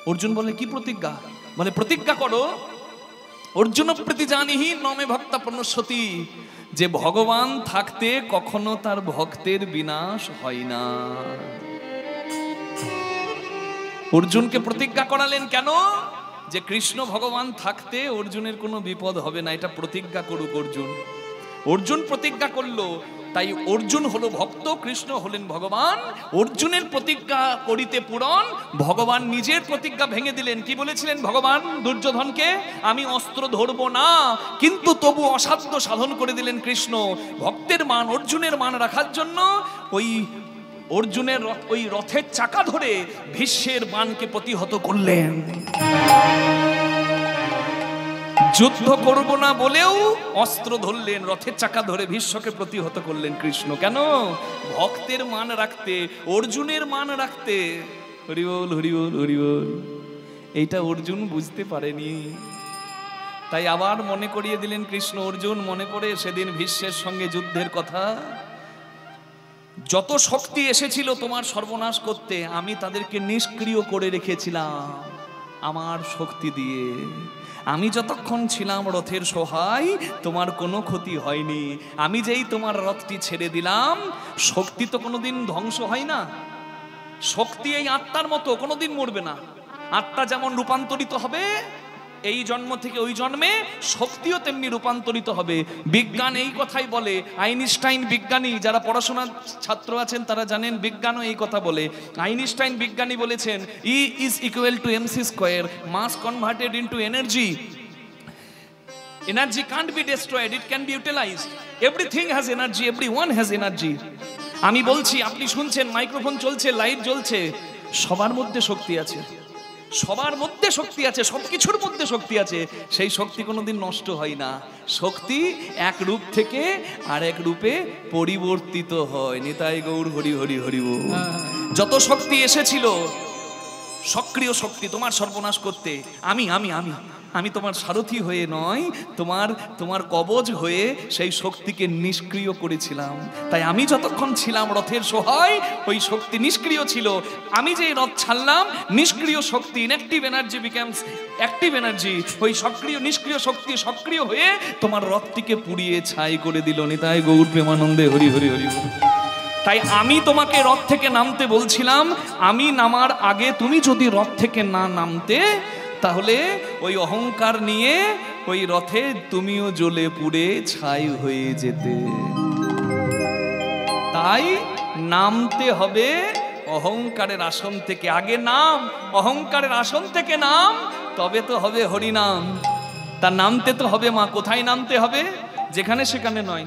অর্জুন বলে কি প্রতিজ্ঞা? বলে প্রতিজ্ঞা করো, অর্জুন প্রতিজানিহি নমে ভক্তা প্রণশ্যতি, যে ভগবান থাকতে কখনো তার ভক্তের বিনাশ হয় না। অর্জুনকে প্রতিজ্ঞা করালেন কেন? যে কৃষ্ণ ভগবান থাকতে অর্জুনের কোনো বিপদ হবে না, এটা প্রতিজ্ঞা করুক অর্জুন। অর্জুন প্রতিজ্ঞা করলো, তাই অর্জুন হলো ভক্ত, কৃষ্ণ হলেন ভগবান। অর্জুনের প্রতিজ্ঞা করিতে পূরণ, ভগবান নিজের প্রতিজ্ঞা ভেঙে দিলেন। কি বলেছিলেন ভগবান দুর্যোধনকে? আমি অস্ত্র ধরবো না, কিন্তু তবু অসাধ্য সাধন করে দিলেন কৃষ্ণ। ভক্তের মান, অর্জুনের মান রাখার জন্য ওই অর্জুনের ওই রথের চাকা ধরে ভীষ্মের বাণকে প্রতিহত করলেন। যুদ্ধ করব না বলেও অস্ত্র ধরলেন, রথের চাকা ধরে ভীষ্মকে প্রতিহত করলেন কৃষ্ণ। কেন? ভক্তের মান রাখতে, অর্জুনের মান রাখতে। হরি বল, হরি বল, হরি বল। এইটা অর্জুন বুঝতে পারেনি, তাই আবার মনে করিয়ে দিলেন কৃষ্ণ। অর্জুন মনে করে সেদিন ভীষ্মের সঙ্গে যুদ্ধের কথা। যত শক্তি এসেছিল তোমার সর্বনাশ করতে, আমি তাদেরকে নিষ্ক্রিয় করে রেখেছিলাম আমার শক্তি দিয়ে। আমি যতক্ষণ ছিলাম রথের সহায়, তোমার কোনো ক্ষতি হয়নি। আমি যেই তোমার রথটি ছেড়ে দিলাম, শক্তি তো কোনোদিন ধ্বংস হয় না। শক্তি এই আত্মার মতো, কোনোদিন মরবে না। আত্মা যেমন রূপান্তরিত হবে এই জন্ম থেকে ওই জন্মে, শক্তিও তেমনি রূপান্তরিত হবে। বিজ্ঞান এই কথাই বলে। আইনস্টাইন বিজ্ঞানী, যারা পড়াশোনার ছাত্র আছেন তারা জানেন, বিজ্ঞানও এই কথা বলে। আইনস্টাইন বিজ্ঞানী বলেছেন E is equal to mc square, mass converted into energy. Energy can't be destroyed, it can be utilized. Everything has energy, everyone has energy. আমি বলছি, আপনি শুনছেন, মাইক্রোফোন চলছে, লাইট জ্বলছে, সবার মধ্যে শক্তি আছে, সবার মধ্যে শক্তি আছে, সবকিছুর মধ্যে শক্তি আছে। সেই শক্তি কোনোদিন নষ্ট হয় না। শক্তি এক রূপ থেকে আরেক রূপে পরিবর্তিত হয়। নিতাই গৌর হরি হরি হরি বল। যত শক্তি এসেছিল, সক্রিয় শক্তি তোমার সর্বনাশ করতে, আমি আমি আমি আমি তোমার সারথি হয়ে নয়, তোমার কবচ হয়ে সেই শক্তিকে নিষ্ক্রিয় করেছিলাম। তাই আমি যতক্ষণ ছিলাম রথের সহায়, ওই শক্তি নিষ্ক্রিয় ছিল। আমি যে রথ ছাড়লাম, নিষ্ক্রিয় শক্তি, inactive energy becomes active energy. ওই সক্রিয় নিষ্ক্রিয় শক্তি সক্রিয় হয়ে তোমার রথটিকে পুড়িয়ে ছাই করে দিল। নিতাই গৌর প্রেমানন্দে হরি হরি হরি। তাই আমি তোমাকে রথ থেকে নামতে বলছিলাম, আমি নামার আগে তুমি যদি রথ থেকে না নামতে, তাহলে ওই অহংকার নিয়ে ওই রথে তুমিও জ্বলে পুড়ে ছাই হয়ে যেতে। তাই নামতে হবে অহংকারের আসন থেকে। আগে নাম, অহংকারের আসন থেকে নাম, তবে তো হবে হরিনাম। তা নামতে তো হবে মা। কোথায় নামতে হবে? যেখানে সেখানে নয়,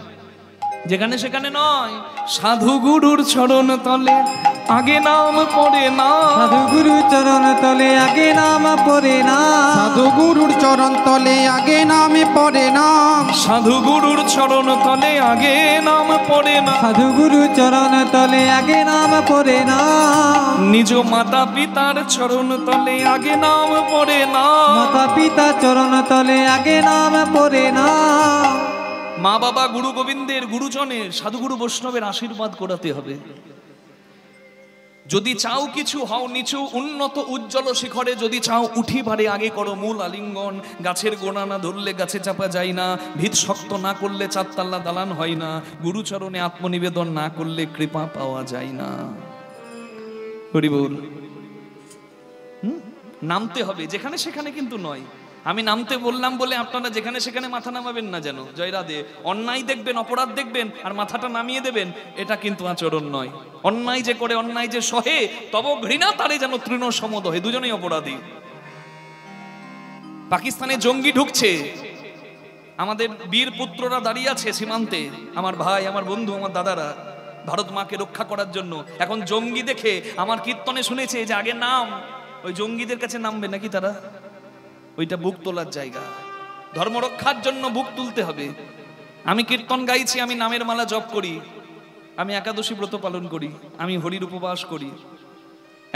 যেখানে সেখানে নয়। সাধু গুরুর চরণ তলে আগে নাম পড়ে না, সাধু গুরুর চরণ তলে আগে নাম পড়ে না, সাধু গুরুর চরণ তলে আগে নামে পড়ে না, সাধু গুরুর চরণ তলে আগে নাম পড়ে না, সাধু গুরুর চরণ তলে আগে নাম পড়ে না, নিজ মাতা পিতার চরণ তলে আগে নাম পড়ে না, মাতা পিতা চরণ তলে আগে নাম পড়ে না। মা বাবা গুরু গোবিন্দের, গুরুজনের, সাধুগুরু বৈষ্ণবের আশীর্বাদ করাতে হবে। যদি চাও কিছু হও নিচু, উন্নত উজ্জ্বল শিখরে যদি চাও উঠি পারে, আগে করো মূল আলিঙ্গন। গাছের গোড়া না ধরলে গাছে চাপা যায় না, ভিত শক্ত না করলে চারতলা দালান হয় না, গুরুচরণে আত্মনিবেদন না করলে কৃপা পাওয়া যায় না। হরি বল। নামতে হবে, যেখানে সেখানে কিন্তু নয়। আমি নামতে বললাম বলে আপনারা যেখানে সেখানে মাথা নামাবেন না যেন। জয় রাধে। অন্যায় দেখবেন, অপরাধ দেখবেন আর মাথাটা নামিয়ে দেবেন, এটা কিন্তু আচরণ নয়। অন্যায় যে করে, অন্যায় যে সহে, তব ঘৃণা তারে যেন তৃণ সমদহে, দুজনেই অপরাধী। পাকিস্তানে জঙ্গি ঢুকছে, আমাদের বীর পুত্ররা দাঁড়িয়ে আছে সীমান্তে, আমার ভাই, আমার বন্ধু, আমার দাদারা, ভারত মাকে রক্ষা করার জন্য। এখন জঙ্গি দেখে আমার কীর্তনে শুনেছে যে আগে নাম, ওই জঙ্গিদের কাছে নামবে নাকি তারা? ওইটা বুক তোলার জায়গা। ধর্ম রক্ষার জন্য বুক তুলতে হবে। আমি কীর্তন গাইছি, আমি নামের মালা জপ করি, আমি একাদশী ব্রত পালন করি, আমি হরির উপবাস করি।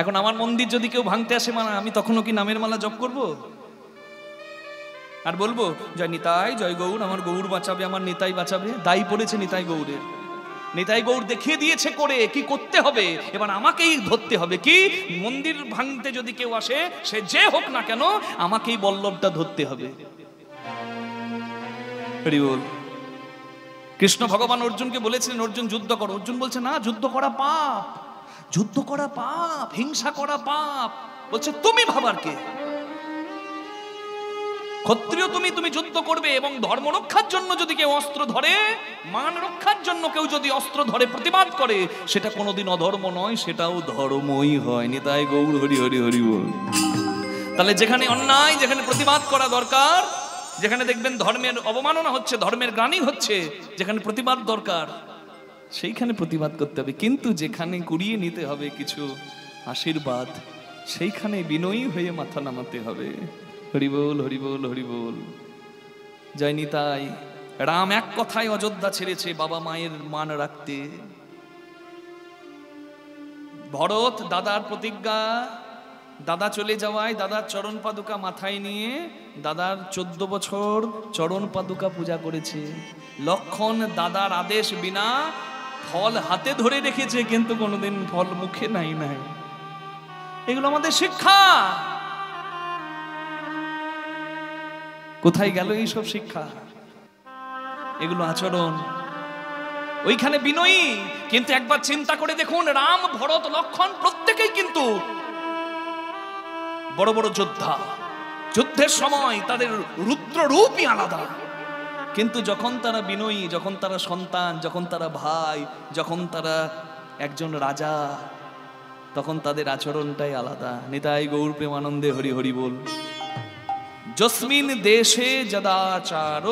এখন আমার মন্দির যদি কেউ ভাঙতে আসে, মানে আমি তখনও কি নামের মালা জপ করব? আর বলবো জয় নিতাই, জয় গৌর, আমার গৌর বাঁচাবে, আমার নিতাই বাঁচাবে? দায়ী পড়েছে নিতাই গৌরের। নিতাই গৌর দেখিয়ে দিয়েছে করে কি করতে হবে, এবার আমাকেই ধরতে হবে। কি মন্দির ভাঙতে যদি কেউ আসে, সে যে হোক না কেন, আমাকেই বল্লভটা ধরতে হবে। হরি বল। কৃষ্ণ ভগবান অর্জুনকে বলেছিলেন অর্জুন যুদ্ধ করো, অর্জুন বলছে না, যুদ্ধ করা পাপ, যুদ্ধ করা পাপ, হিংসা করা পাপ। বলছে তুমি ভাবার কে? ক্ষত্রিয় তুমি, তুমি যুদ্ধ করবে, এবং ধর্ম রক্ষার জন্য যদি কেউ অস্ত্র ধরে, মান রক্ষার জন্য কেউ যদি অস্ত্র ধরে প্রতিবাদ করে, সেটা কোনোদিন অধর্ম নয়, সেটাও ধর্মই হয়। নিতাই গৌর হরি হরি হরি বল। তাহলে যেখানে অন্যায়, যেখানে প্রতিবাদ করা দরকার, যেখানে দেখবেন ধর্মের অবমাননা হচ্ছে, ধর্মের গ্লানি হচ্ছে, যেখানে প্রতিবাদ দরকার, সেইখানে প্রতিবাদ করতে হবে। কিন্তু যেখানে কুড়িয়ে নিতে হবে কিছু আশীর্বাদ, সেইখানে বিনয়ী হয়ে মাথা নামাতে হবে। হরি বল হরি বল হরি বল। জয় নিতাই। রাম এক কথায় অযোধ্যা ছেড়েছে বাবা মায়ের মান রাখতে। ভরত দাদার প্রতিজ্ঞা, দাদা চলে যাওয়ায় দাদার চরণ পাদুকা মাথায় নিয়ে দাদার 14 বছর চরণ পাদুকা পূজা করেছে। লক্ষণ দাদার আদেশ বিনা ফল হাতে ধরে রেখেছে, কিন্তু কোনোদিন ফল মুখে নাই। এগুলো আমাদের শিক্ষা। কোথায় গেল এইসব শিক্ষা? এগুলো আচরণ। ওইখানে বিনয়ী। কিন্তু একবার চিন্তা করে দেখুন, রাম, ভরত, লক্ষণ প্রত্যেকেই কিন্তু বড় বড় যোদ্ধা। যুদ্ধের সময় তাদের রুদ্র রূপই আলাদা, কিন্তু যখন তারা বিনয়ী, যখন তারা সন্তান, যখন তারা ভাই, যখন তারা একজন রাজা, তখন তাদের আচরণটাই আলাদা। নিতাই গৌর প্রেমানন্দে হরি হরি বল। যস্মিন দেশে যদাচার,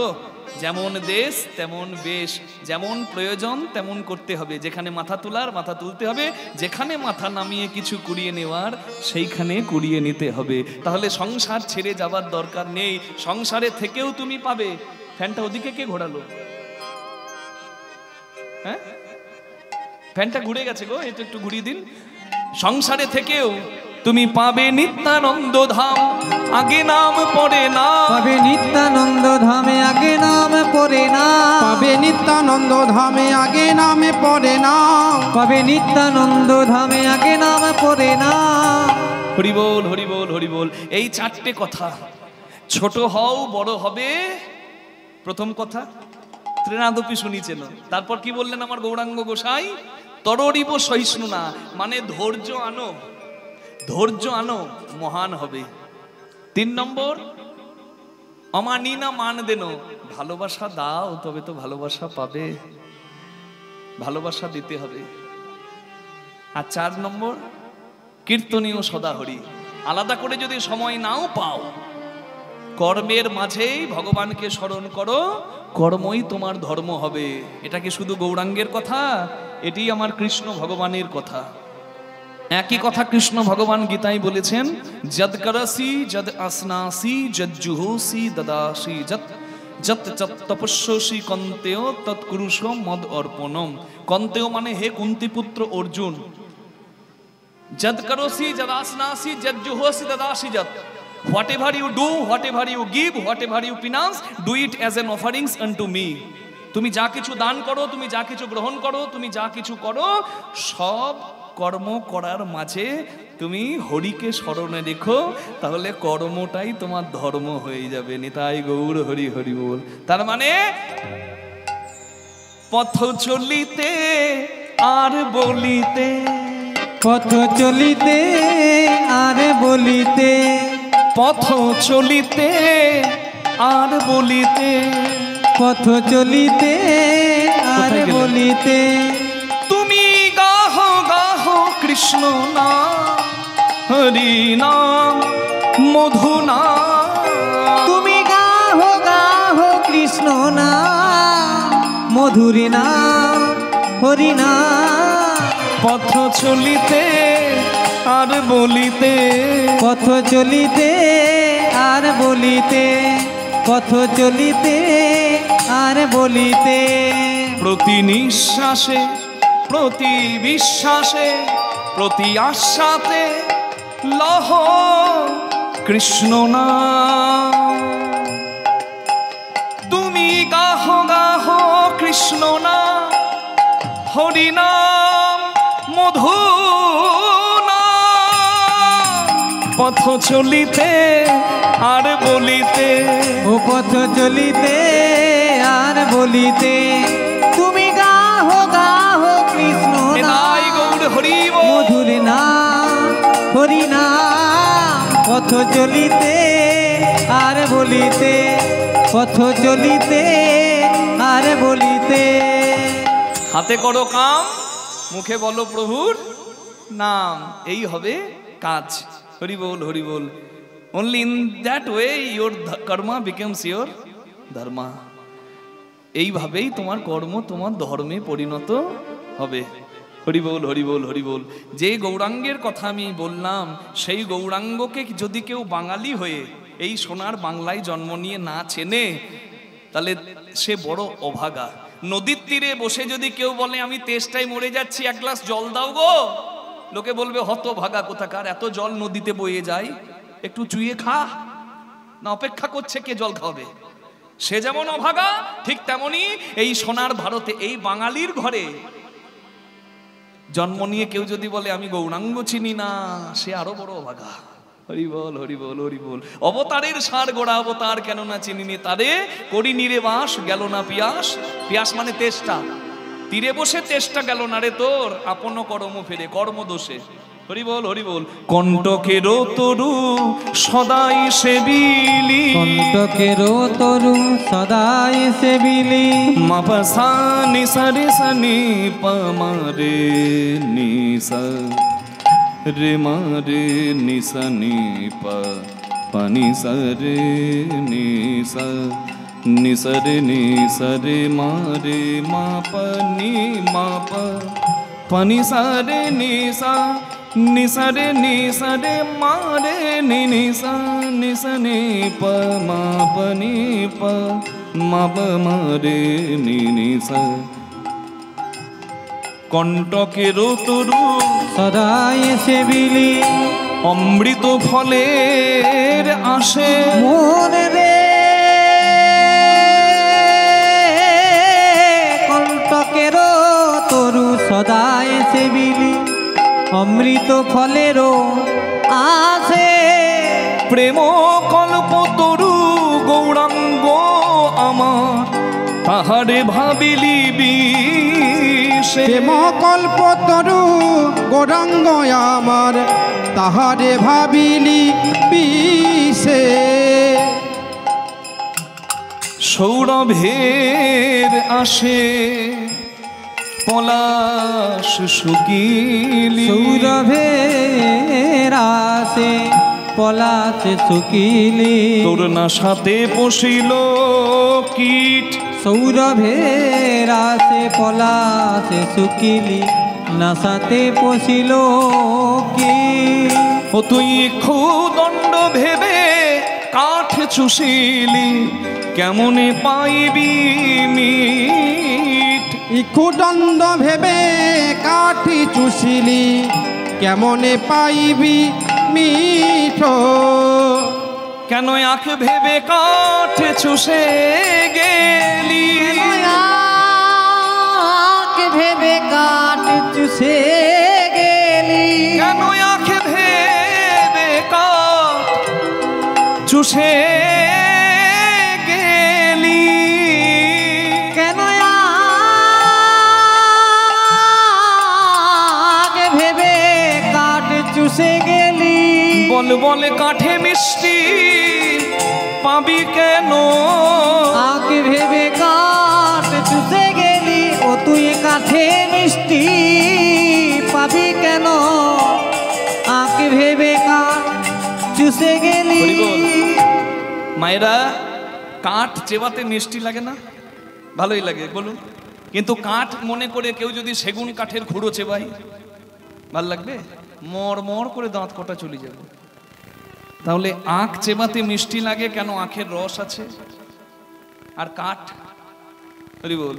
যেমন দেশ তেমন বেশ, যেমন প্রয়োজন তেমন করতে হবে। যেখানে মাথা তোলার মাথা তুলতে হবে, যেখানে মাথা নামিয়ে কিছু কুড়িয়ে নেওয়ার সেইখানে কুড়িয়ে নিতে হবে। তাহলে সংসার ছেড়ে যাবার দরকার নেই, সংসারে থেকেও তুমি পাবে। ফ্যানটা ওদিকে কে ঘোরালো? হ্যাঁ, ফ্যানটা ঘুরে গেছে গো, এটা একটু ঘুরিয়ে দিন। সংসারে থেকেও তুমি পাবে নিত্যানন্দ ধাম, আগে নাম পড়ে না। পাবে নিত্যানন্দ ধামে, আগে নাম পড়ে না। পাবে নিত্যানন্দ ধামে, আগে নামে পড়ে না। পাবে নিত্যানন্দ ধামে, আগে নাম পড়ে না। হরি বল হরি বল হরি বল। এই 4টে কথা। ছোট হও বড় হবে, প্রথম কথা। ত্রিনাদপি শুনিছেন। তারপর কি বললেন আমার গৌরাঙ্গ গোসাই? তররিব সহিষ্ণু না, মানে ধৈর্য আনো, ধৈর্য আনো, মহান হবে। 3 নম্বর, অমানি না মান দেন, ভালোবাসা দাও, তবে তো ভালোবাসা পাবে, ভালোবাসা দিতে হবে। আর 4 নম্বর, কীর্তনীয় সদাহরি। আলাদা করে যদি সময় নাও পাও, কর্মের মাঝেই ভগবানকে স্মরণ করো, কর্মই তোমার ধর্ম হবে। এটা কি শুধু গৌরাঙ্গের কথা? এটি আমার কৃষ্ণ ভগবানের কথা। একই কথা কৃষ্ণ ভগবান গীতায় বলেছেন, যদ করসি যদ আসনাসি যদ জুহোসি দদাসি যত যত তপস্যসি কন্তেয় তৎকুরুষ মদ অর্পণম। কন্তেয় মানে হে কুন্তিপুত্র অর্জুন, যদ করসি যদ আসনাসি যদ জুহোসি দদাসি যত। Whatever you do, whatever you give, whatever you pronounce, do it as an offerings unto me. তুমি যা কিছু দান করো, তুমি যা কিছু গ্রহণ করো, তুমি যা কিছু করো, সব কর্ম করার মাঝে তুমি হরিকে স্মরণে রেখো, তাহলে কর্মটাই তোমার ধর্ম হয়ে যাবে। নিতাই গৌর হরি হরি বল। তার মানে পথ চলিতে আর বলিতে, পথ চলিতে আর বলিতে, পথ চলিতে আর বলিতে, পথ চলিতে আর বলিতে, তুমি গাহ গাহ কৃষ্ণ নাম, হরি নাম, মধু নাম। তুমি গাহ গাহ কৃষ্ণ নাম, মধুরী নাম, হরি নাম। পথ চলিতে আর বলিতে, পথ চলিতে আর বলিতে, পথ চলিতে আর বলিতে। প্রতি নিঃশ্বাসে, প্রতি বিশ্বাসে, প্রতি আশ্বাতে লহ কৃষ্ণ নাম। তুমি গাহ গাহ কৃষ্ণ নাম, হরিনাম মধু পথ চলিতে আর বলিতে, ও পথ চলিতে আর বলিতে, তুমি গাহো গাহো কৃষ্ণ নিতাই গৌর হরি বল। মধুর নাম হরি নাম, পথ চলিতে আর বলিতে, পথ চলিতে আর বলিতে। হাতে করো কাম, মুখে বলো প্রভুর নাম, এই হবে কাজ। হরি বল হরি বল। Only in that way your karma becomes your dharma. এইভাবেই তোমার কর্ম তোমার ধর্মে পরিণত হবে। হরি বল হরি বল হরি বল। যে গৌরাঙ্গের কথা আমি বললাম, সেই গৌরাঙ্গকে যদি কেউ বাঙালি হয়ে এই সোনার বাংলায় জন্ম নিয়ে না চেনে, তাহলে সে বড় অভাগা। নদীর তীরে বসে যদি কেউ বলে আমি তেষ্টায় মরে যাচ্ছি, এক গ্লাস জল দাও গো, লোকে বলবে হত ভাগা কোথাকার, এত জল নদীতে বয়ে যায়, একটু চুইয়ে খা না, অপেক্ষা করছে কে জল খাবে। সে যেমন অভাগা, ঠিক তেমনি এই সোনার ভারতে এই বাঙালির ঘরে জন্ম নিয়ে কেউ যদি বলে আমি গৌরাঙ্গ চিনি না, সে আরো বড় অভাগা। হরি বল হরি বল হরি বল। অবতারের সার গোড়া অবতার কেন না চিনিনি তারে, করি নিরে বাস গেল না পিয়াস। পিয়াস মানে তেষ্টা, তীরে বসে তেষ্টা গেল না রে তোর, আপন কর্ম ফেরে কর্ম দোষে। হরি বল হরি বল। কণ্টকের তরু সদাই সেবিলি, কণ্টকের তরু সদাই সেবিলি, মাপা সা নিসা রে সা নি পা মা রে নিসা রে মা রে নিসা নি পা পা নিসা রে নিসা নিসা রে নিসা রে মা রে মা পা নি মা পা পা নিসা রে নিসা নিসা রে নিসা রে মা রে নি নিসা নিসা নি পা মা পা নি পা মা পা মা রে নি নিসা। কণ্টকের তরু সদাই সেবিলি, অমৃত ফলের আসে মন রে কণ্টকের তরু সদাই সেবিলি, অমৃত ফলেরও আসে, প্রেম কল্প তরু গৌরাঙ্গ আমার, তাহারে ভাবিলি বিষে। প্রেম কল্প তরু গৌরাঙ্গ আমার, তাহারে ভাবিলি বিষে। সৌরভের আসে পলাশ শুকিলি, সৌরভের আসে পলাশ শুকিলি, তোর না সাথে পশিল কীট। সৌরভের আসে পলাশ শুকিলি, নাসাতে পশিল কি। ও তুই ক্ষুদণ্ড ভেবে কাঠ চুষিলি, কেমনে পাইবি মিট। ইক্ষুদণ্ড ভেবে কাঠি চুষিলি, কেমনে পাইবি মিঠ। কেন আখ ভেবে কাঠ চুষে গেলি, আখ ভেবে কাঠ চুষে গেলি, কেন আখ ভেবে কাঠ চুষে গেলি, কেন আখ ভেবে কাঠ চুষে গেলি। বল বল কাঠে মিষ্টি পাবি কেন, আখ ভেবে কাঠ চুষে গেলি, ও তুই কাঠে মিষ্টি পাবি কেন, আখ ভেবে কাঠ চুষে গেলি। হরি বল। মায়েরা, কাঠ চেবাতে মিষ্টি লাগে না? ভালোই লাগে বলুন, কিন্তু কাঠ মনে করে কেউ যদি সেগুন কাঠের খুঁড়ো চেবাই, ভাল লাগবে? মর মর করে দাঁত কটা চলে যাবে। তাহলে আখ চেবাতে মিষ্টি লাগে কেন? আখের রস আছে। আর কাঠ, হরি বল,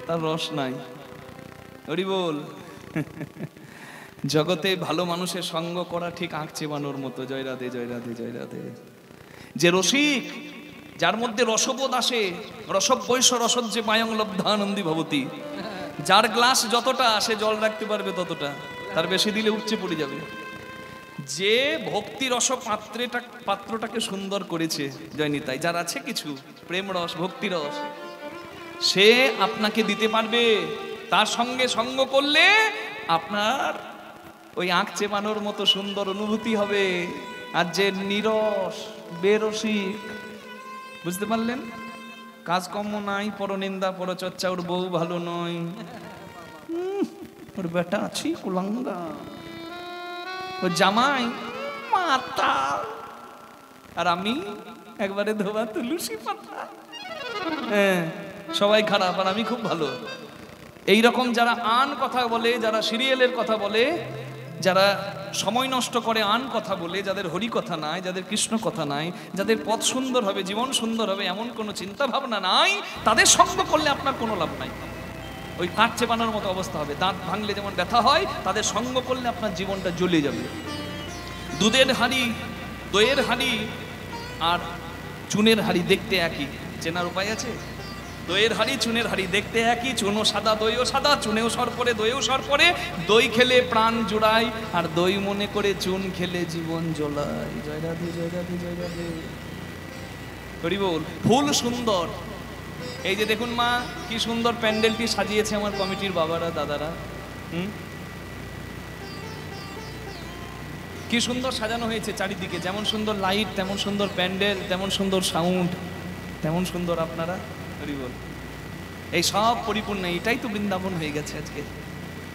তার রস নাই। হরি বল। জগতে ভালো মানুষের সঙ্গ করা ঠিক আখ চেবানোর মতো। জয় রাধে জয় রাধে জয় রাধে। যে রসিক, যার মধ্যে রসবোধ আসে, রসবৈশ রসজ্জে মায়ং লব্ধানন্দী ভবতী, যার গ্লাস যতটা সে জল রাখতে পারবে ততটা, তার বেশি দিলে উপচে পড়ে যাবে। যে ভক্তি রস পাত্রটাকে সুন্দর করেছে জয়নিতাই, যার আছে কিছু প্রেম রস ভক্তি রস, সে আপনাকে দিতে পারবে। তার সঙ্গে সঙ্গ করলে আপনার ওই আঁখ চেপানোর মতো সুন্দর অনুভূতি হবে। আর যে নিরস বেরসিক, বুঝতে পারলেন, কাজকর্ম নাই, পরনিন্দা পরচর্চা, ওর বউ ভালো নয়, ওর বেটা আছি কুলাঙ্গা, ও জামাই মাতা, আর আমি একবারে ধোবা তুলসী পাতা, হ্যাঁ সবাই খারাপ আর আমি খুব ভালো। এইরকম যারা আন কথা বলে, যারা সিরিয়ালের কথা বলে, যারা সময় নষ্ট করে আন কথা বলে, যাদের হরি কথা নাই, যাদের কৃষ্ণ কথা নাই, যাদের পথ সুন্দর হবে, জীবন সুন্দর হবে এমন কোনো চিন্তা ভাবনা নাই, তাদের সঙ্গ করলে আপনার কোনো লাভ নাই। ওই কাঠ চেপানোর মতো অবস্থা হবে। দাঁত ভাঙলে যেমন ব্যথা হয়, তাদের সঙ্গ করলে আপনার জীবনটা জ্বলে যাবে। দুধের হাঁড়ি, দইয়ের হাঁড়ি আর চুনের হাঁড়ি দেখতে একই, চেনার উপায় আছে? দইয়ের হাঁড়ি চুনের হাঁড়ি দেখতে একই, চুনও সাদা দইও সাদা, চুনেও সর পড়ে দইও সর পড়ে। দই খেলে প্রাণ জোড়ায়, আর দই মনে করে চুন খেলে জীবন জ্বলায়। জয় রাধে জয় রাধে জয় রাধে। হরি বল। ফুল সুন্দর, এই যে দেখুন মা কি সুন্দর প্যান্ডেলটি সাজিয়েছে আমার কমিটির বাবারা দাদারা, কি সুন্দর সাজানো হয়েছে চারিদিকে, যেমন সুন্দর লাইট তেমন সুন্দর প্যান্ডেল, তেমন সুন্দর সাউন্ড, তেমন সুন্দর আপনারা। হরি বল। এই সব পরিপূর্ণ, এটাই তো বৃন্দাবন হয়ে গেছে আজকে।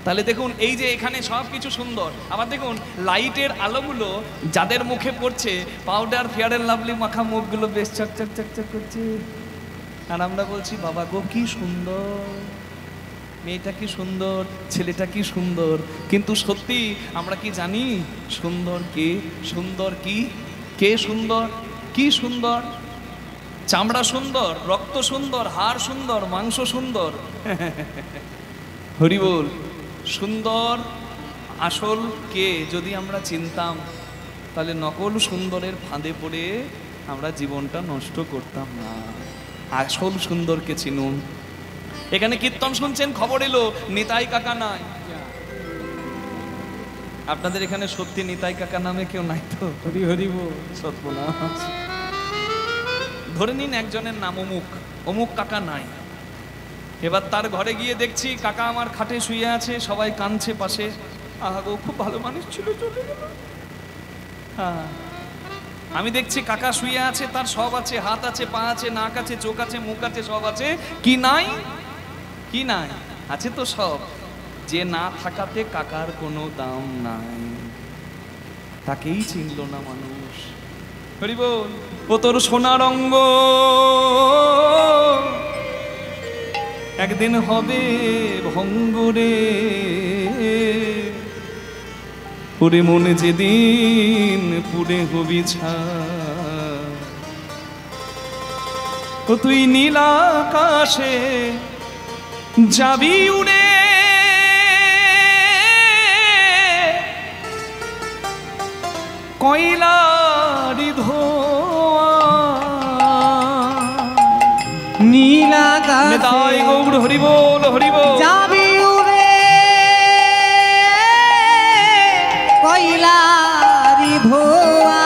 তাহলে দেখুন এই যে এখানে সব কিছু সুন্দর, আবার দেখুন লাইটের আলোগুলো যাদের মুখে পড়ছে, পাউডার ফেয়ার এন্ড লাভলি মাখা মুখগুলো বেশ চকচক চকচক করছে, আর আমরা বলছি বাবা গো কি সুন্দর, মেয়েটা কি সুন্দর, ছেলেটা কি সুন্দর। কিন্তু সত্যি আমরা কি জানি সুন্দর কে, সুন্দর কি, কে সুন্দর, কি সুন্দর? চামড়া সুন্দর, রক্ত সুন্দর, হাড় সুন্দর, মাংস সুন্দর, হরি বল। সুন্দর আসল কে যদি আমরা চিনতাম, তাহলে নকল সুন্দরের ফাঁদে পড়ে আমরা জীবনটা নষ্ট করতাম না। আসল সুন্দরকে চিনুন। এখানে কীর্তন শুনছেন, খবর এলো নিতাই কাকা নাই। আপনাদের এখানে সত্যি নিতাই কাকা নামে কেউ নাই তো? হরি হরি বল। সর্বনাশ। ধরে নিন একজনের নাম অমুক, অমুক কাকা নাই। এবার তার ঘরে গিয়ে দেখছি কাকা আমার খাটে শুয়ে আছে, সবাই কাঁদছে পাশে, আহা গো খুব ভালো মানুষ ছিল, চলে গেল। হ্যাঁ, আমি দেখছি কাকা শুয়ে আছে, তার সব আছে, হাত আছে, পা আছে, নাক আছে, চোখ আছে, মুখ আছে, সব আছে। কি নাই? কি নাই? আছে তো সব। যে না থাকাতে কাকার কোনো দাম নাই, তাকেই চিনল না মানুষ। হরি বল। ও তোর সোনার অঙ্গ একদিন হবে ভঙ্গরে, পুরে মনে যেদিন পুরে হবি ছাই। ও তুই নীল আকাশে যাবি উড়ে, কয়লারি ধোয়া নীল আকাশে নিতাই গৌর হরি বল হরি বল। যাবি উড়ে কয়লারি ধোয়া,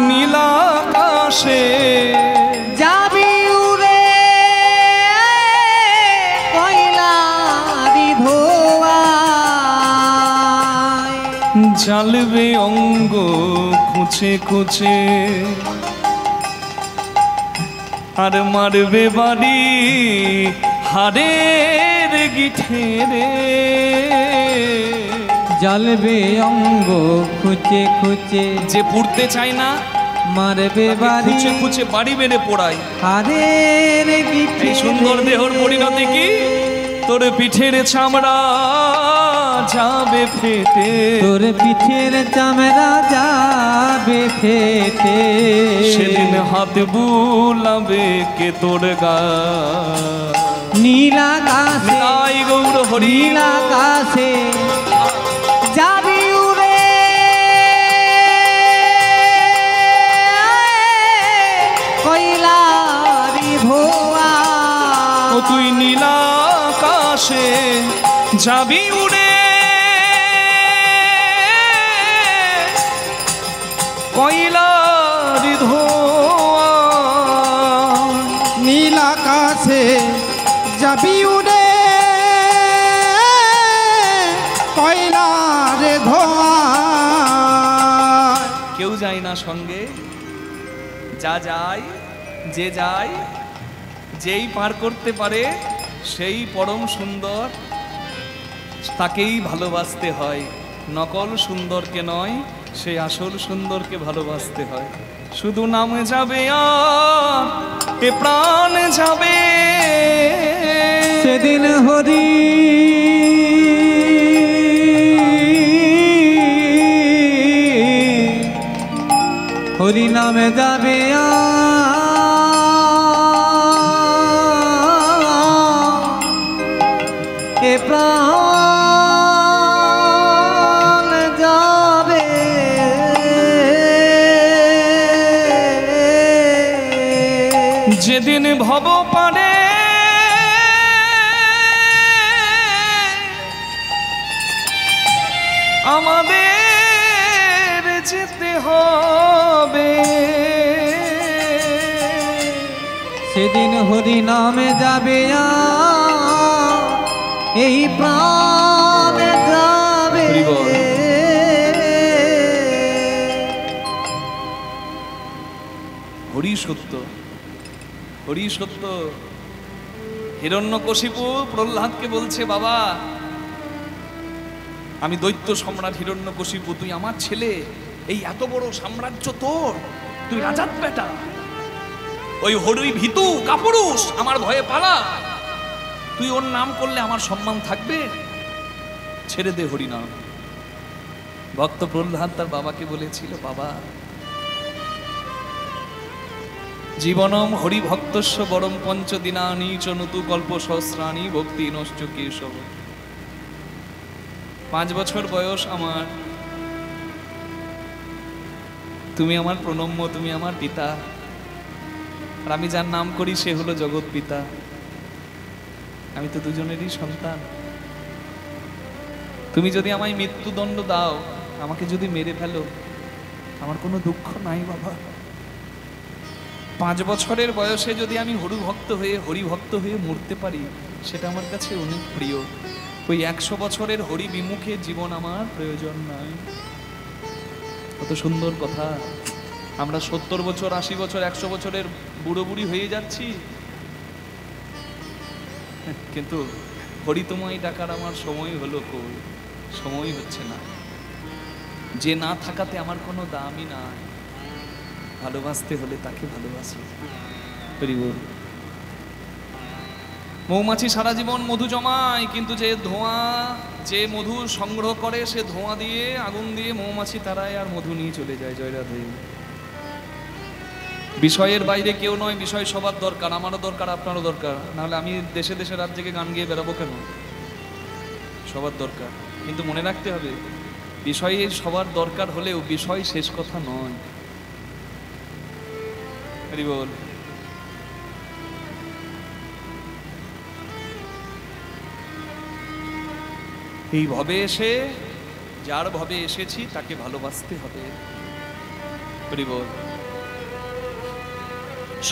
নীল আকাশে যাবি উড়ে কয়লারি ধোয়া, জ্বালবে অঙ্গ খুঁচে খুঁচে, আর মারবে বাড়ি হাড়ের গিঠে রে। জ্বলবে অঙ্গ খুঁচে খুঁচে, যে পুড়তে চায় না মারবে বাড়ি খুঁচে খুঁচে বাড়ি বেড়ে পোড়ায়। হারের গিঠে। এই সুন্দর দেহর পরিণতি কি? তোর পিঠের চামড়া যাবে ফেটে, তোর পিঠের চামড়া যাবে ফেটে, সেদিন হাত বুলাবে কে তোর গা। নীল আকাশে নিতাই গৌর হরি। নীল আকাশে যাবি উড়ে কয়লারি ধোয়া, ও তুই নীলা আকাশে যাবি উড়ে, কয়লার ধোঁয়া। নীল আকাশে যাবি উড়ে, কয়লার ধোঁয়া। কেউ যায় না সঙ্গে, যা যায় যে যায়, যেই পার করতে পারে সেই পরম সুন্দর, তাকেই ভালোবাসতে হয়। নকল সুন্দরকে নয়, সেই আসল সুন্দরকে ভালোবাসতে হয়। শুধু নামে যাবে আর এ প্রাণ যাবে, সেদিন হরি হরি নামে যাবে এ প্রাণ যাবে। যেদিন ভব পারে আমাদের যেতে হবে, সেদিন হরি নামে যাবে এই প্রাণ যাবে। হরি বল। হরি সত্য, হরি সত্য। হিরণ্যকশিপু প্রহ্লাদকে বলছে, বাবা আমি দৈত্য সম্রাট হিরণ্যকশিপু, তুই আমার ছেলে, এই এত বড় সাম্রাজ্য তোর, তুই রাজাত বেটা, ওই হরি ভীতু কাপুরুষ আমার ভয়ে পালা, তুই ওর নাম করলে আমার সম্মান থাকবে, ছেড়ে দে হরি নাম। ভক্ত প্রহ্লাদ তার বাবাকে বলেছিল, বাবা জীবনম হরি ভক্তস্য বরম পঞ্চদিনানি চ নতু কল্প সহস্রাণি ভক্তি নশ্চ কেশব। 5 বছর বয়স আমার, তুমি আমার প্রণম্য, তুমি আমার পিতা, আর আমি যার নাম করি সে হলো জগৎ পিতা। আমি তো দুজনেরই সন্তান। তুমি যদি আমায় মৃত্যুদণ্ড দাও, আমাকে যদি মেরে ফেলো, আমার কোনো দুঃখ নাই বাবা। 5 বছরের বয়সে যদি আমি হরিভক্ত হয়ে মরতে পারি, সেটা আমার কাছে অনেক প্রিয়। ওই 100 বছরের হরি বিমুখে জীবন আমার প্রয়োজন নাই। কত সুন্দর কথা। আমরা 70 বছর 80 বছর 100 বছরের বুড়ো বুড়ি হয়ে যাচ্ছি, কিন্তু হরি তোমায় ডাকার আমার সময় হলো কই? সময় হচ্ছে না। যে না থাকাতে আমার কোনো দামই নাই। ভালোবাসতে হলে তাকে ভালোবাসি। হরি বল। মৌমাছি সারা জীবন মধু জমায়, কিন্তু যে মধু সংগ্রহ করে সে ধোঁয়া দিয়ে আগুন দিয়ে মৌমাছি তারায় আর মধু নিয়ে চলে যায়। জয় রাধে। বিষয়ের বাইরে কেউ নয়, বিষয় সবার দরকার, আমারও দরকার, আপনারও দরকার। নাহলে আমি দেশে দেশে রাজ্যে গান গিয়ে বেড়াবো কেন? সবার দরকার, কিন্তু মনে রাখতে হবে বিষয়ে সবার দরকার হলেও বিষয় শেষ কথা নয়। হরি বল। এই ভবে এসে যার ভবে এসেছি তাকে ভালোবাসতে হবে। হরি বল।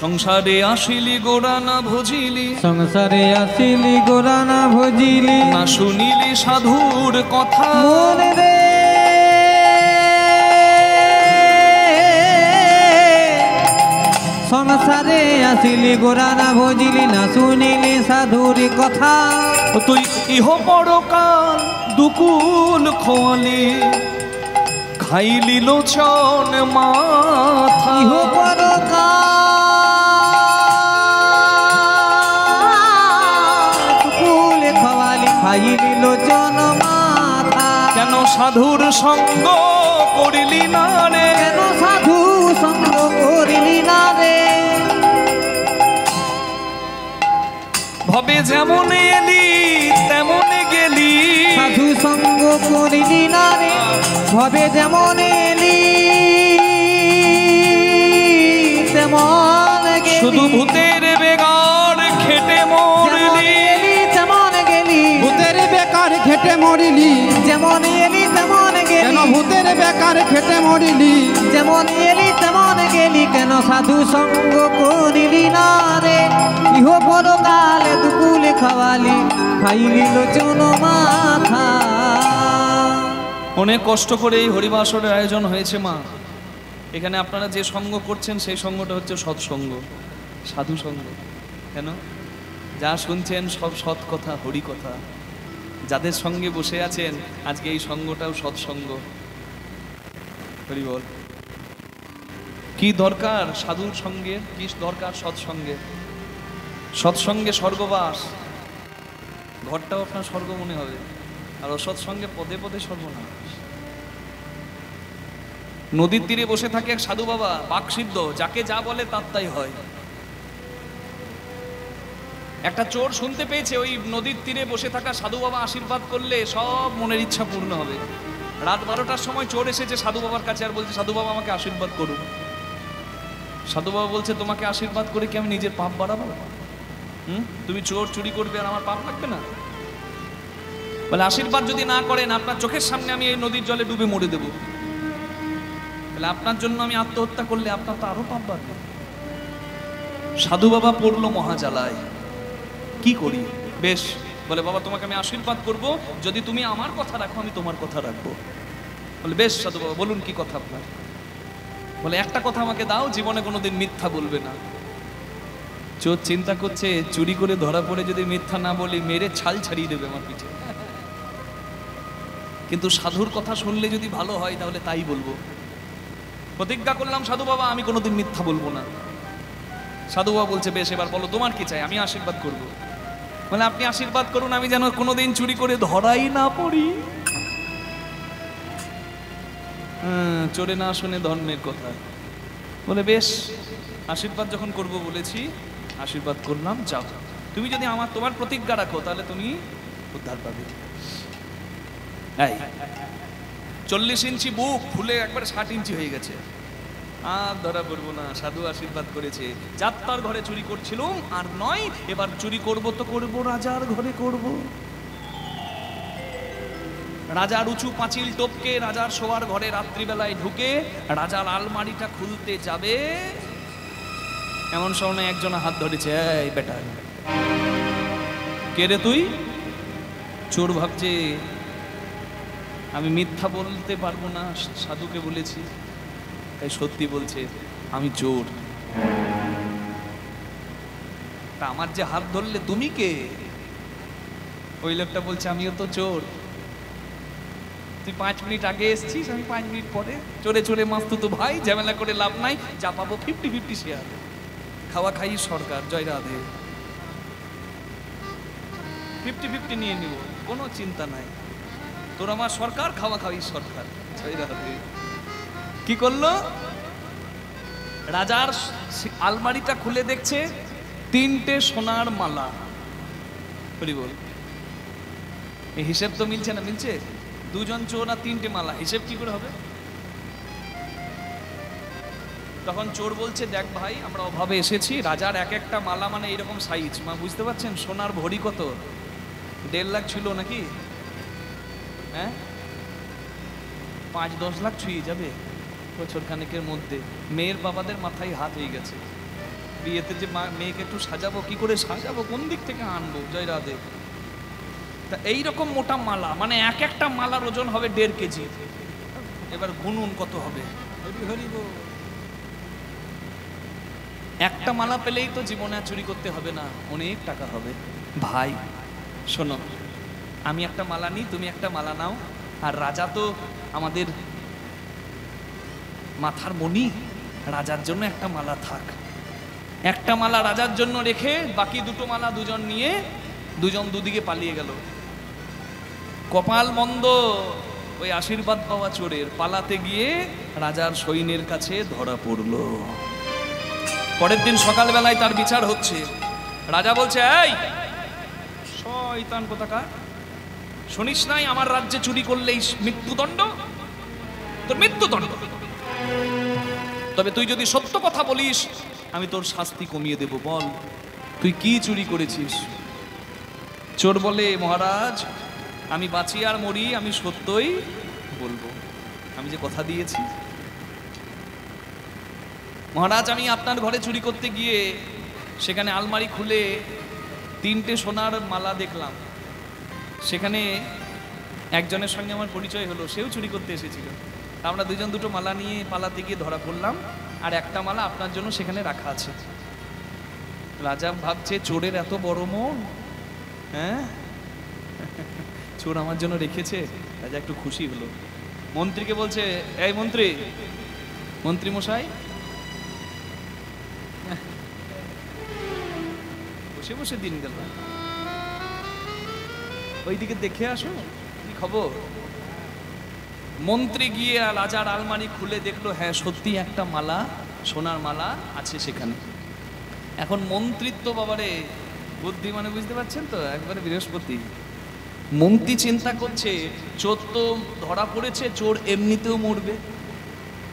সংসারে আসিলি গোড়া না ভজিলি, সংসারে আসিলি গোড়া না ভজিলি, না শুনিলি সাধুর কথা। মনে রে সংসারে আসিলি গোড়া না ভজিলি, না শুনিলি সাধুর কথা। তুই ইহ পরকাল দুকুল খোয়ালি, খাইলি লোচন মাথা। ইহ পরকাল দুকুল খোয়ালি, খাইলি লোচন মাথা। কেন সাধুর সঙ্গ করিলি না রে? কেন সাধু সঙ্গ করিলি না রে? ভবে যেমন এলি তেমন গেলি, সাধু সঙ্গ করিলি না রে। ভবে যেমন এলি তেমন গেলি, শুধু ভূতের বেগার খেটে মরলি। তেমন গেলি মরিলি যেমন এলি তেমন কেন গেলি, ভূতের বেকার খেটে মরিলি যেমন এলি তেমন গেলি, কেন সাধু সঙ্গ করিলি না রে। ইহ পরকালে দুকুলে খাওয়ালি, খাইলি লোচন মাথা। অনেক কষ্ট করে এই হরিবাসরের আয়োজন হয়েছে মা। এখানে আপনারা যে সঙ্গ করছেন সেই সঙ্গটা হচ্ছে সৎসঙ্গ, সাধু সঙ্গ। কেন? যা শুনছেন সব সৎ কথা, হরি কথা। যাদের সঙ্গে বসে আছেন আজকে এই সঙ্গটাও সৎসঙ্গ। হরি বল। কি দরকার সাধুর সঙ্গে, কি দরকার সৎসঙ্গে? সৎসঙ্গে স্বর্গবাস, ঘরটাও আপনার স্বর্গ মনে হবে। আর অসৎসঙ্গে পদে পদে সর্বনাশ। নদীর তীরে বসে থাকে এক সাধু বাবা, বাকসিদ্ধ, যাকে যা বলে তার তাই হয়। একটা চোর শুনতে পেয়েছে ওই নদীর তীরে বসে থাকা সাধু বাবা আশীর্বাদ করলে সব মনের ইচ্ছা পূর্ণ হবে। রাত 12টার সময় চোর এসেছে সাধু বাবার কাছে আর বলছে, সাধু বাবা আমাকে আশীর্বাদ করুন। সাধু বাবা বলছে, তোমাকে আশীর্বাদ করে কি আমি নিজের পাপ বাড়াবো? তুমি চোর চুরি করবে আর আমার পাপ লাগবে না? বলে আশীর্বাদ যদি না করেন আপনার চোখের সামনে আমি এই নদীর জলে ডুবে মরে দেব। বলে আপনার জন্য আমি আত্মহত্যা করলে আপনার তো আরো পাপ বাড়বে। সাধু বাবা পড়লো মহাজালায়, কি করি? বেশ, বলে বাবা তোমাকে আমি আশীর্বাদ করব, যদি তুমি আমার কথা রাখো আমি তোমার কথা রাখবো। বলে বেশ সাধু বাবা বলুন কি কথা আপনার? বলে একটা কথা আমাকে দাও, জীবনে কোনোদিন মিথ্যা বলবে না। চোর চিন্তা করছে চুরি করে ধরা পড়ে যদি মিথ্যা না বলি মেরে ছাল ছাড়িয়ে দেবে আমার পিঠে, কিন্তু সাধুর কথা শুনলে যদি ভালো হয় তাহলে তাই বলবো। প্রতিজ্ঞা করলাম সাধু বাবা আমি কোনোদিন মিথ্যা বলবো না। সাধু বাবা বলছে বেশ এবার বলো তোমার কি চাই, আমি আশীর্বাদ করব। মানে আপনি আশীর্বাদ করুন আমি যেন কোনোদিন চুরি করে ধরাই না পড়ি। চোরে না শুনে ধর্মের কথা। বলে বেশ আশীর্বাদ যখন করব বলেছি আশীর্বাদ করলাম, যাও। তুমি যদি তোমার প্রতিজ্ঞা রাখো তাহলে তুমি উদ্ধার পাবে। 40 ইঞ্চি বুক ফুলে একবার 60 ইঞ্চি হয়ে গেছে, আর ধরা পড়বো না। সাধু আশীর্বাদ করেছে, যাত্রার ঘরে চুরি করছিলাম আর নয়, এবার চুরি করব তো করব রাজার ঘরে করব। রাজার উঁচু পাঁচিল টপকে রাজার শোয়ার ঘরে রাত্রিবেলায় ঢুকে রাজার আলমারিটা খুলতে যাবে, এমন সময় একজন হাত ধরেছে, এই বেটা কে রে তুই? চোর ভাবছে আমি মিথ্যা বলতে পারবো না, সাধুকে বলেছি তাই সত্যি বলছে আমি চোর। তা আমার যে হাত ধরলে তুমি কে? ওই লোকটা বলছে আমিও তো চোর। তুই 5 মিনিট আগে এসছিস, আমি 5 মিনিট পরে। চোরে চোরে মাস্তু তো ভাই, ঝামেলা করে লাভ নাই, যা পাবো 50-50 শেয়ার, খাওয়া খাই সরকার, জয় রাধে। 50-50 নিয়ে নিব, কোনো চিন্তা নাই। তোর আমার সরকার, খাওয়া খাওয়াই সরকার, জয় রাধে। কি করলো? রাজার আলমারিটা খুলে দেখছে 3টে সোনার মালা। বল এই হিসেব তো মিলছে না, মিলছে? 2 জন চোর আর 3টে মালা, হিসেব কি করে হবে? তখন চোর বলছে দেখ ভাই আমরা অভাবে এসেছি, রাজার এক একটা মালা মানে এইরকম সাইজ, মা বুঝতে পারছেন? সোনার ভরি কত? 1.5 লাখ ছিল নাকি? হ্যাঁ 5-10 লাখ ছুঁয়ে যাবে বছর খানেকের মধ্যে। মেয়ের বাবাদের মাথায় হাত হয়ে গেছে, বিয়েতে যে মেয়েকে একটু সাজাবো, কি করে সাজাবো, কোন দিক থেকে আনবো, জয় রাধে। তা এইরকম মোটা মালা, মানে এক একটা মালার ওজন হবে 1.5 কেজি। এবার গুনুন কত হবে? একটা মালা পেলেই তো জীবনে চুরি করতে হবে না, অনেক টাকা হবে। ভাই শোনো, আমি একটা মালা নিই, তুমি একটা মালা নাও, আর রাজা তো আমাদের মাথার মণি, রাজার জন্য একটা মালা থাক। একটা মালা রাজার জন্য রেখে বাকি 2টো মালা 2 জন নিয়ে 2 জন দুদিকে পালিয়ে গেল। কপাল মন্দ ওই আশীর্বাদ পাওয়া চোরের, পালাতে গিয়ে রাজার সৈন্যের কাছে ধরা পড়ল। পরের দিন সকালবেলায় তার বিচার হচ্ছে। রাজা বলছে এই শয়তান কোথাকার, শুনিস নাই আমার রাজ্যে চুরি করলেই মৃত্যুদণ্ড? তোর মৃত্যুদণ্ড। তবে তুই যদি সত্য কথা বলিস আমি তোর শাস্তি কমিয়ে দেব। বল তুই কি চুরি করেছিস? চোর বলে মহারাজ আমি বাঁচি আর মরি আমি সত্যই বলবো, আমি যে কথা দিয়েছি। মহারাজ, আমি আপনার ঘরে চুরি করতে গিয়ে সেখানে আলমারি খুলে 3টে সোনার মালা দেখলাম। সেখানে একজনের সঙ্গে আমার পরিচয় হলো, সেও চুরি করতে এসেছিল। আমরা দুজন দুটো মালা নিয়ে পালাতে গিয়ে ধরা পড়লাম, আর একটা মালা আপনার জন্য সেখানে রাখা আছে। রাজা ভাবছে চোরের এত বড় মন, হ্যাঁ চোর আমার জন্য রেখেছে। রাজা একটু খুশি হলো, মন্ত্রীকে বলছে, এই মন্ত্রী, মন্ত্রী মশাই, বসে বসে দিন গেল, ওইদিকে দেখে আসো কি খবর। মন্ত্রী গিয়ে রাজার আলমারি খুলে দেখলো, হ্যাঁ সত্যি একটা মালা, সোনার মালা আছে সেখানে। এখন মন্ত্রিত্ব বাবারে বুদ্ধি, মানে বুঝতে পারছেন তো, একবারে বৃহস্পতি। মন্ত্রী চিন্তা করছে চোর তো ধরা পড়েছে, চোর এমনিতেও মরবে,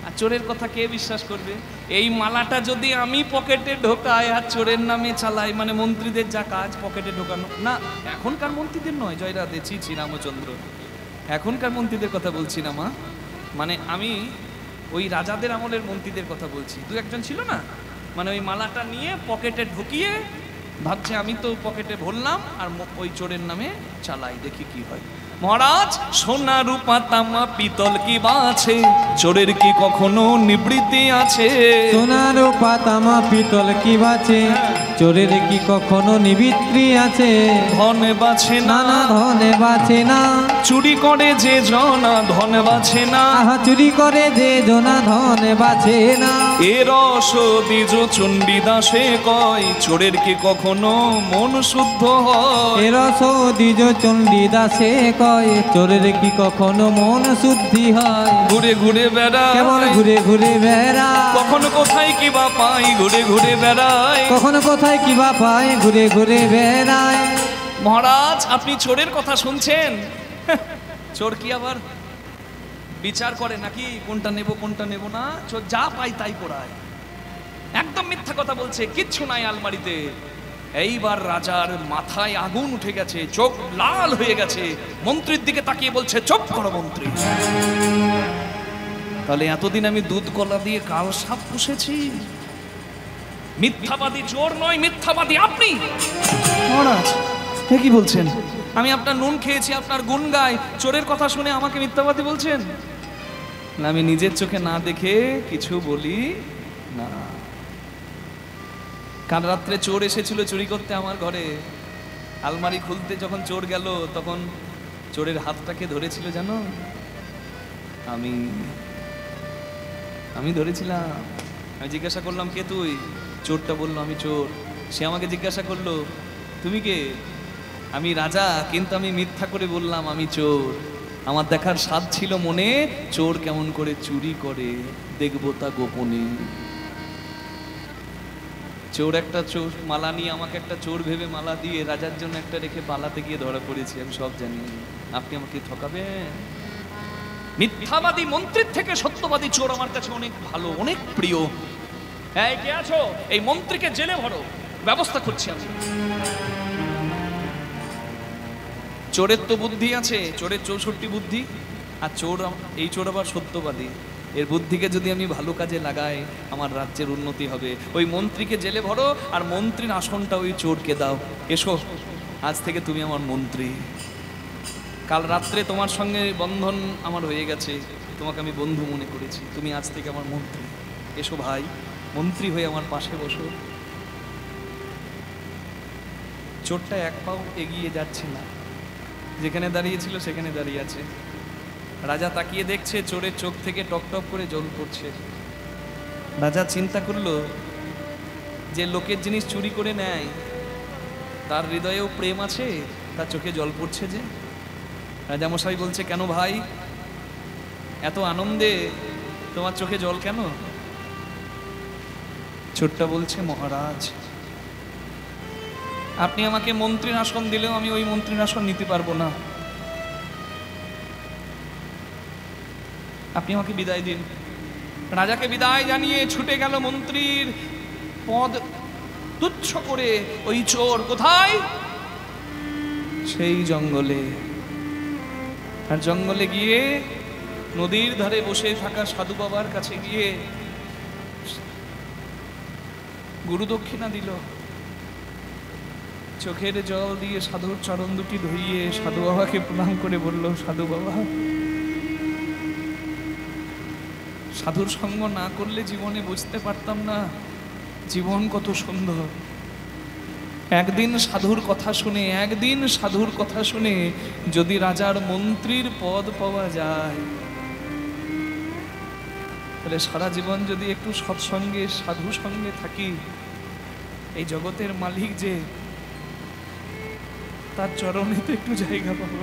আর চোরের কথা কে বিশ্বাস করবে। এই মালাটা যদি আমি পকেটে ঢোকাই আর চোরের নামে চালাই, মানে মন্ত্রীদের যা কাজ পকেটে ঢোকানো, না এখনকার মন্ত্রীদের নয়, জয় রাধে, ছি রামচন্দ্র, এখনকার মন্ত্রীদের কথা বলছি না মা, মানে আমি ওই রাজাদের আমলের মন্ত্রীদের কথা বলছি। দু একজন ছিল না, মানে ওই মালাটা নিয়ে পকেটে ঢুকিয়ে ভাবছে আমি তো পকেটে ভরলাম, আর ওই চোরের নামে চালাই, দেখি কি হয়। মহারাজ, সোনা রূপা তামা পিতল কি বাছে, চোরের কি কখনো নিবৃত্তি আছে? সোনা রূপা তামা পিতল কি বাছে, চোরের কি কখনো নিবৃত্তি আছে? ধন বাছে না, না ধনে বাছে না, চুরি করে যে জনা ধন বাছে না। আহা চুরি করে যে জনা ধনে বাছে না। এর দ্বিজ চণ্ডীদাসে কয়, চোরের কি কখনো মন শুদ্ধ হয়? এর দ্বিজ চণ্ডীদাসে কয়, চোরের কি কখনো মন শুদ্ধি হয়? ঘুরে ঘুরে বেড়ায়, কেমন ঘুরে ঘুরে বেড়ায়, কখনো কোথায় কি বা পাই, ঘুরে ঘুরে বেড়ায়, কখনো কোথায় কি বা পায়, ঘুরে ঘুরে বেড়ায়। মহারাজ, আপনি চোরের কথা শুনছেন? চোর কি আবার বিচার করে নাকি কোনটা নেব কোনটা নেব না? চোর যা পাই তাই করায়, একদম মিথ্যা কথা বলছে, কিচ্ছু নাই আলমারিতে। এইবার রাজার মাথায় আগুন উঠে গেছে, চোখ লাল হয়ে গেছে, মন্ত্রীর দিকে তাকিয়ে বলছে, চুপ করো মন্ত্রী। তাহলে এতদিন আমি দুধ কলা দিয়ে কাল সাপ পুষেছি? মিথ্যাবাদী চোর নয়, মিথ্যাবাদী আপনি। মহারাজ, কি বলছেন? আমি আপনার নুন খেয়েছি, আপনার গুণ গাই, চোরের কথা শুনে আমাকে মিথ্যাবাদী বলছেন? না, আমি নিজের চোখে না দেখে কিছু বলি না। কাল রাত্রে চোর এসেছিল চুরি করতে আমার ঘরে, আলমারি খুলতে যখন চোর গেল তখন চোরের হাতটাকে ধরেছিল জানো? আমি ধরেছিলাম। আমি জিজ্ঞাসা করলাম, কে তুই? চোরটা বললো, আমি চোর। সে আমাকে জিজ্ঞাসা করলো, তুমি কে? আমি রাজা, কিন্তু আমি মিথ্যা করে বললাম আমি চোর। আমার দেখার স্বাদ ছিল মনে, চোর কেমন করে চুরি করে, দেখবো তা গোপনে। চোর একটা চোর মালা নিয়ে আমাকে একটা চোর ভেবে মালা দিয়ে রাজার জন্য একটা রেখে পালাতে গিয়ে ধরা পড়েছি, আমি সব জানি। আপনি আমাকে ঠকাবেন? মিথ্যাবাদী মন্ত্রীর থেকে সত্যবাদী চোর আমার কাছে অনেক ভালো, অনেক প্রিয়। এই কে আছো? এই মন্ত্রীকে জেলে ভরো, ব্যবস্থা করছি আমি। চোরের তো বুদ্ধি আছে, চোরের 64 বুদ্ধি, আর এই চোর আবার সত্যবাদী। এর বুদ্ধিকে যদি আমি ভালো কাজে লাগাই, আমার রাজ্যের উন্নতি হবে। ওই মন্ত্রীকে জেলে ভরো, আর মন্ত্রীর আসনটা ওই চোরকে দাও। এসো, আজ থেকে তুমি আমার মন্ত্রী। কাল রাত্রে তোমার সঙ্গে বন্ধন আমার হয়ে গেছে, তোমাকে আমি বন্ধু মনে করেছি, তুমি আজ থেকে আমার মন্ত্রী। এসো ভাই, মন্ত্রী হয়ে আমার পাশে বসো। চোরটা এক পাও এগিয়ে যাচ্ছে না, যেখানে দাঁড়িয়েছিল সেখানে দাঁড়িয়ে আছে। রাজা তাকিয়ে দেখছে, চোরের চোখ থেকে টকটক করে জল পড়ছে। রাজা চিন্তা করলো, যে লোকের জিনিস চুরি করে নেয় তার হৃদয়েও প্রেম আছে, তার চোখে জল পড়ছে যে। রাজামশাই বলছে, কেন ভাই, এত আনন্দে তোমার চোখে জল কেন? চোরটা বলছে, মহারাজ, আপনি আমাকে মন্ত্রীর আসন দিলেও আমি ওই মন্ত্রীর আসন নিতে পারবো না। আপনি আমাকে বিদায় দিন। রাজাকে বিদায় জানিয়ে ছুটে গেল মন্ত্রীর পদ তুচ্ছ করে ওই চোর। কোথায়? সেই জঙ্গলে। আর জঙ্গলে গিয়ে নদীর ধারে বসে থাকা সাধু বাবার কাছে গিয়ে গুরু দক্ষিণা দিল। চোখের জল দিয়ে সাধুর চরণ দুটি ধুইয়ে সাধু বাবাকে প্রণাম করে বলল, সাধু বাবা, সাধুর সঙ্গ না করলে জীবনে বুঝতে পারতাম না জীবন কত সুন্দর। একদিন সাধুর কথা শুনে যদি রাজার মন্ত্রীর পদ পাওয়া যায়, তাহলে সারা জীবন যদি একটু সৎসঙ্গে সাধু সঙ্গে থাকি, এই জগতের মালিক যে, তার চরণে তো একটু জায়গা পাবো।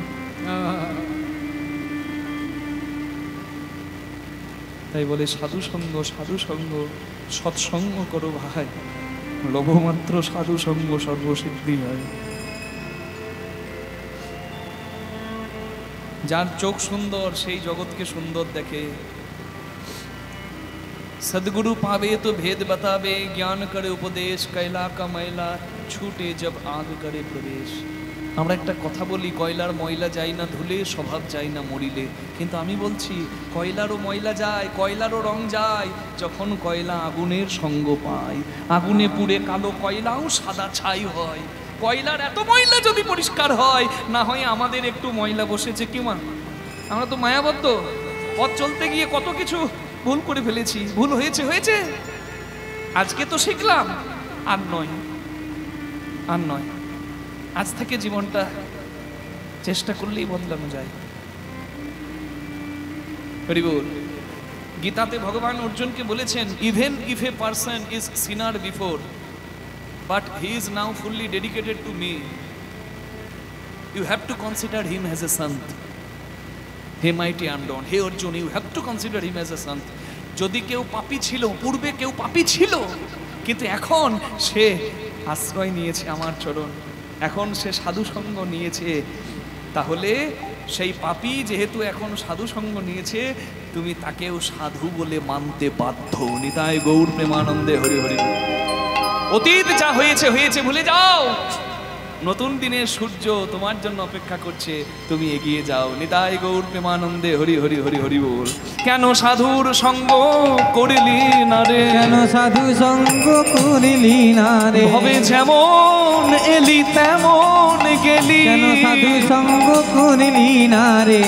তাই বলে সাধু সঙ্গ সৎসঙ্গ করো ভাই, লভমাত্র সাধু সঙ্গ সর্বসিদ্ধি হয়। যার চোখ সুন্দর সেই জগৎকে সুন্দর দেখে। सदगुरु पावे तो भेद बतावे, ज्ञान करे उपदेश, कैला का मैला छूटे जब आग करे प्रवेश। আমরা একটা কথা বলি, কয়লার ময়লা যায় না ধুলে, স্বভাব যায় না মরিলে। কিন্তু আমি বলছি কয়লারও ময়লা যায়, কয়লারও রং যায় যখন কয়লা আগুনের সঙ্গ পায়। আগুনে পুড়ে কালো কয়লাও সাদা ছাই হয়। কয়লার এত ময়লা যদি পরিষ্কার হয়, না হয় আমাদের একটু ময়লা বসেছে কি মা? আমরা তো মায়াবদ্ধ, পথ চলতে গিয়ে কত কিছু ভুল করে ফেলেছি। ভুল হয়েছে, আজকে তো শিখলাম, আর নয়। আজ থেকে জীবনটা চেষ্টা করলেই বদলানো যায়। হরি বল। গীতাতে ভগবান অর্জুনকে বলেছেন, even if a person is sinner before, but he is now fully dedicated to me, you have to consider him as a sant. হে মাইটি আন্ডন, হে Arjun, you have to consider him as a sant. যদি কেউ পাপী ছিল, পূর্বে কেউ পাপী ছিল, কিন্তু এখন সে আশ্রয় নিয়েছে আমার চরণ, এখন সে সাধু সঙ্গ নিয়েছে, তাহলে সেই পাপী যেহেতু এখন সাধু সঙ্গ নিয়েছে, তুমি তাকেও সাধু বলে মানতে বাধ্য। নিতাই গৌর প্রেমানন্দে হরি হরি। অতীত যা হয়েছে ভুলে যাও, নতুন দিনের সূর্য তোমার জন্য অপেক্ষা করছে, তুমি এগিয়ে যাও। নিতাই গৌর প্রেমানন্দে হরি হরি হরি হরি বল। কেন সাধুর সঙ্গ করিলি না রে, কেন সাধু সঙ্গ করিলি না রে, ভবে যেমন এলি তেমন গেলি। কেন সাধু সঙ্গ করিলি না রে,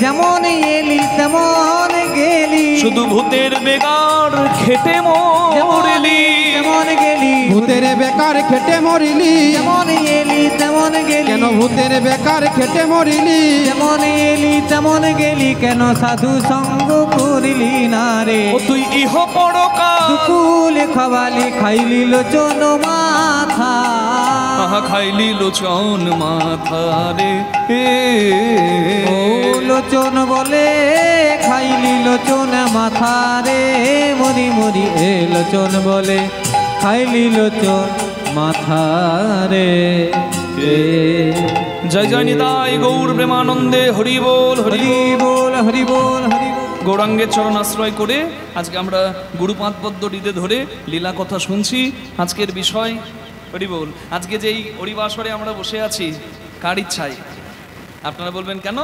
যেমন এলি তেমন গেলি। শুধু ভূতের বেগার খেটে মরলি, তেমন গেলি। ভূতের বেকার খেটে মরিলি, যেমন এলি তেমন গেলি। কেন ভূতের বেকার খেটে মরিলি, যেমন এলি তেমন গেলি। কেন সাধু সঙ্গ করিলি না রে, ও তুই ইহ পরকাল দুকুল খাওয়ালি খাইলি লোচন মাথা। আহা খাইলি লোচন মাথা রে, ও লোচন বলে খাইলি লোচন মাথা রে। মরি মরি এ লোচন বলে খাইলি লোচন মাথা রে। জয় জয় নিতাই গৌর প্রেমানন্দে হরি বল হরি হরি বল হরি বল হরি বল। গৌরাঙ্গের চরণ আশ্রয় করে আজকে আমরা গুরুপাদ পদ্ম হৃদে ধরে লীলা কথা শুনছি। আজকের বিষয় হরি বল। আজকে যেই হরিবাসরে আমরা বসে আছি, কার ইচ্ছায়? আপনারা বলবেন কেন?